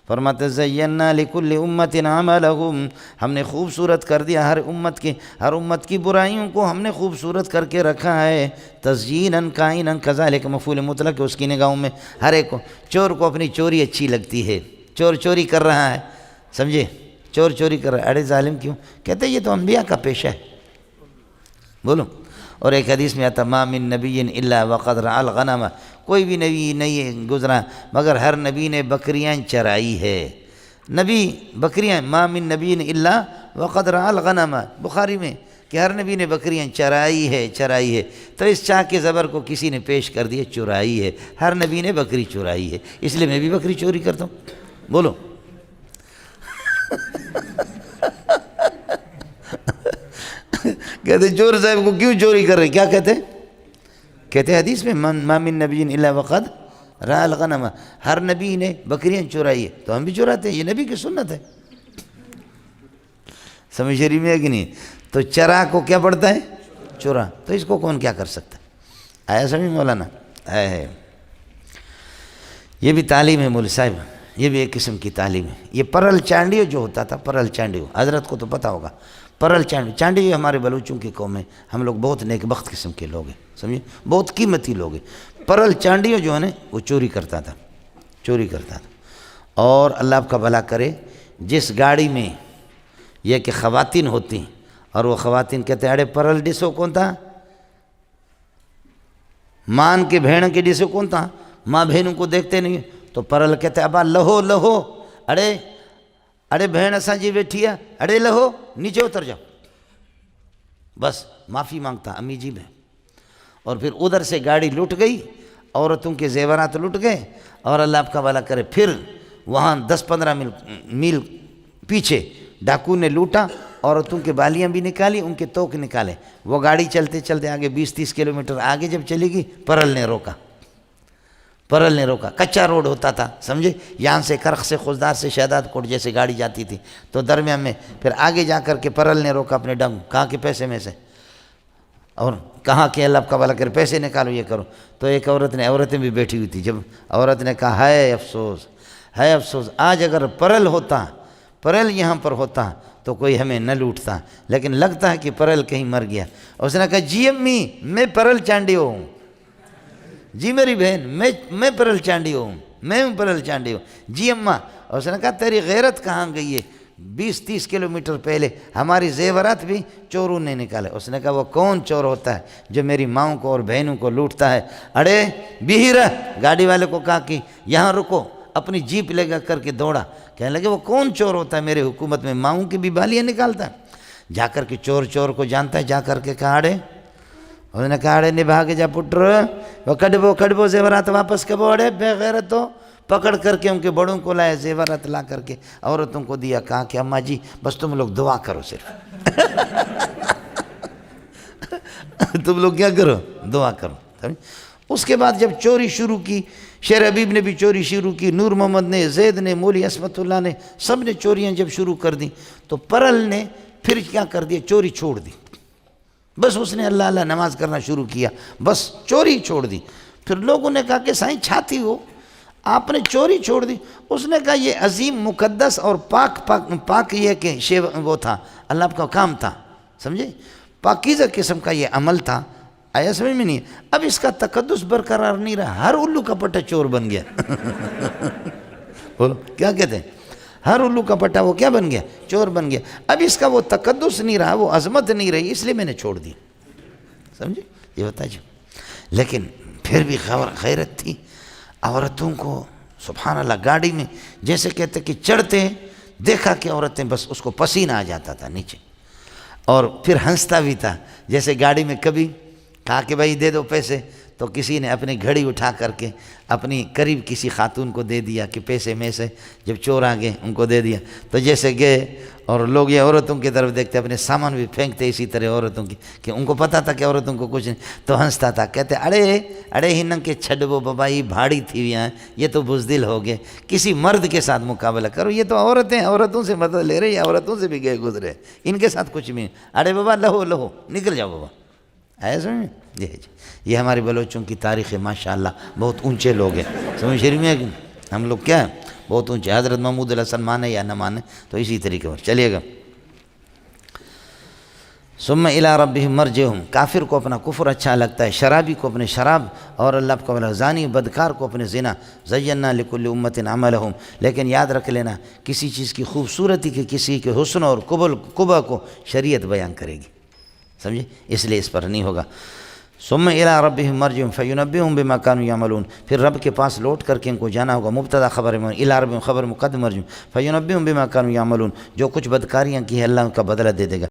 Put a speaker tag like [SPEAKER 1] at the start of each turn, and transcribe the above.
[SPEAKER 1] فرماتے زینا لکل امت عملہم، ہم نے خوبصورت کر دیا ہر امت کی برائیوں کو ہم نے خوبصورت کر کے رکھا ہے، تزیینا کائنا کذالک مفعول مطلق ہے اس کی نگاہوں میں، ہر ایک کو، چور کو اپنی چوری اچھی لگتی ہے، چور چوری کر رہا ہے، سمجھے، چور چوری کر رہا ہے، اڑے ظالم کیوں، کہتے ہیں یہ تو انبیاء کا پیشہ ہے، بولو۔ اور ایک حدیث میں آتا ما من نبی الا وقد رعى الغنم، کوئی بھی نبی نہیں گزرا مگر ہر نبی نے بکریاں چرائی ہے، نبی بکریاں، ما من نبی الا وقد رعى الغنم، بخاری میں کہ ہر نبی نے بکریاں چرائی ہے، تو اس چاہ کے زبر کو کسی نے پیش کر دیا چرائی ہے، ہر نبی نے بکری چرائی ہے، اس لیے میں بھی بکری چوری کرتا ہوں، بولو۔ کہتے چور صاحب کو کیوں چوری کر رہے، کیا کہتے حدیث میں ما من نبی الا وقد رعى الغنم، ہر نبی نے بکریاں چورائی ہے، تو ہم بھی چوراتے ہیں، یہ نبی کی سنت ہے، سمجھ شریف میں ہے کہ نہیں؟ تو چرا کو کیا پڑتا ہے، چورا، تو اس کو کون کیا کر سکتا ہے، آیا سمجھ مولانا؟ ہے یہ بھی تعلیم ہے مول صاحب، یہ بھی ایک قسم کی تعلیم ہے۔ یہ پرل چانڈیو جو ہوتا تھا، پرل چانڈیو، حضرت کو تو پتہ ہوگا، پرل چانڈیو ہمارے بلوچوں کی قوم ہے، ہم لوگ بہت نیک بخت قسم کے لوگ ہیں، سمجھے، بہت قیمتی لوگ ہیں۔ پرل چانڈیو جو ہے نا وہ چوری کرتا تھا، اور اللہ آپ کا بھلا کرے، جس گاڑی میں یہ کہ خواتین ہوتی ہیں اور وہ خواتین کہتے ہیں اڑے پرل ڈسو کون تھا، مان کے بھین کے ڈسو کون تھا، ماں بہنوں کو دیکھتے نہیں، تو پرل کہتے ابا لہو، اڑے بہن اساں جی بیٹھی ہے، اڑے لہو، نیچے اتر جاؤ، بس معافی مانگتا امی جی میں، اور پھر ادھر سے گاڑی لٹ گئی، عورتوں کے زیورات لٹ گئے، اور اللہ آپ کا بھلا کرے پھر وہاں 10-15 میل پیچھے ڈاکو نے لوٹا، عورتوں کے بالیاں بھی نکالی، ان کے توک نکالے، وہ گاڑی چلتے چلتے آگے 20-30 کلومیٹر آگے جب چلے گی، پرل نے روکا، کچا روڈ ہوتا تھا، سمجھے، یہاں سے کرخ سے خزدار سے شہداد کوٹ جیسے گاڑی جاتی تھی، تو درمیان میں پھر آگے جا کر کے پرل نے روکا اپنے ڈنگ، کہاں کے پیسے میں سے، اور کہاں کہ اللہ کا بھلا کرے پیسے نکالو یہ کرو، تو ایک عورتیں بھی بیٹھی ہوئی تھی، جب عورت نے کہا ہے افسوس، آج اگر پرل یہاں پر ہوتا تو کوئی ہمیں نہ لوٹتا، لیکن لگتا ہے کہ پرل کہیں مر گیا، اس نے کہا جی امی میں پرل چانڈیو ہوں، جی میری بہن میں پرل چانڈیو ہوں، میں ہوں پرل چانڈیو، جی اماں، اس نے کہا تیری غیرت کہاں گئی ہے، 20-30 کلومیٹر پہلے ہماری زیورات بھی چوروں نے نکالے، اس نے کہا وہ کون چور ہوتا ہے جو میری ماؤں کو اور بہنوں کو لوٹتا ہے، اڑے بھی رہ، گاڑی والے کو کہا کہ یہاں رکو، اپنی جیپ لے گا کر کے دوڑا، کہنے لگے وہ کون چور ہوتا ہے میرے حکومت میں ماؤں کی بھی بالیاں نکالتا ہے، جا کر کے چور کو جانتا ہے، جا کر کے کہا اڑے، اس نے کہا اڑے نبھا کے جا پٹر، وہ کڈبو زیورات واپس کبو، اڑے بے غیرت ہو، پکڑ کر کے ان کے بڑوں کو لائے، زیورات لا کر کے عورتوں کو دیا، کہا کہ اماں جی بس تم لوگ دعا کرو، صرف تم لوگ کیا کرو، دعا کرو۔ اس کے بعد جب چوری شروع کی، شیر حبیب نے بھی چوری شروع کی، نور محمد نے، زید نے، مولی عصمت اللہ نے، سب نے چوریاں جب شروع کر دیں، تو پرل نے پھر کیا کر دیا، چوری چھوڑ دی، بس اس نے اللہ نماز کرنا شروع کیا، بس چوری چھوڑ دی۔ پھر لوگوں نے کہا کہ سائیں چھاتی ہو، آپ نے چوری چھوڑ دی، اس نے کہا یہ عظیم مقدس اور پاک یہ کہ وہ تھا، اللہ کا کام تھا، سمجھے، پاکیزہ قسم کا یہ عمل تھا، آیا سمجھ میں نہیں، اب اس کا تقدس برقرار نہیں رہا، ہر الو کا پٹا چور بن گیا، بولو کیا کہتے ہیں، ہر الو کا پٹا وہ کیا بن گیا، چور بن گیا، اب اس کا وہ تقدس نہیں رہا، وہ عظمت نہیں رہی، اس لیے میں نے چھوڑ دی، سمجھے، یہ ہوتا ہے جو، لیکن پھر بھی غیرت تھی، عورتوں کو سبحان اللہ گاڑی میں جیسے کہتے کہ چڑھتے ہیں، دیکھا کہ عورتیں بس اس کو پسینہ آ جاتا تھا نیچے، اور پھر ہنستا بھی تھا، جیسے گاڑی میں کبھی کہا کہ بھائی دے دو پیسے، تو کسی نے اپنی گھڑی اٹھا کر کے اپنی قریب کسی خاتون کو دے دیا کہ پیسے میں سے، جب چور آ گئے ان کو دے دیا، تو جیسے گئے اور لوگ یہ عورتوں کی طرف دیکھتے، اپنے سامان بھی پھینکتے اسی طرح عورتوں کی، کہ ان کو پتہ تھا کہ عورتوں کو کچھ نہیں، تو ہنستا تھا، کہتے اڑے ہی ننگ کے چھڈو بابا یہ بھاڑی تھی ہوئی ہیں، یہ تو بزدل ہو گئے، کسی مرد کے ساتھ مقابلہ کرو، یہ تو عورتیں عورتوں سے مدد لے رہے، عورتوں سے بھی گئے گزرے، ان کے ساتھ کچھ بھی نہیں، اڑے بابا لہو نکل جاؤ بابا، آیا سمجھ میں، جی یہ ہمارے بلوچوں کی تاریخ ہے، ماشاءاللہ بہت اونچے لوگ ہیں، سمجھ شریف میں ہم لوگ کیا بہت اونچے، حضرت محمود علیہ السلام مانے یا نہ مانے تو اسی طریقے پر چلیے گا۔ ثم الی ربہم مرجعہم، کافر کو اپنا کفر اچھا لگتا ہے، شرابی کو اپنے شراب، اور اللہ کو زانی بدکار کو اپنے زنا۔ زینا لکل امت عملہم، لیکن یاد رکھ لینا کسی چیز کی خوبصورتی کے، کسی کے حسن اور قبح کو شریعت بیان کرے گی، سمجھے، اس لیے اس پر نہیں ہوگا۔ ثم الی ربہم مرجعہم فینبئہم بما کانوا یعملون، پھر رب کے پاس لوٹ کر کے ان کو جانا ہوگا، مبتدا خبر الی ربہم خبر مقدم مرجعہم فینبئہم بما کانوا یعملون، جو کچھ بدکاریاں کی ہے اللہ ان کا بدلہ دے دے گا۔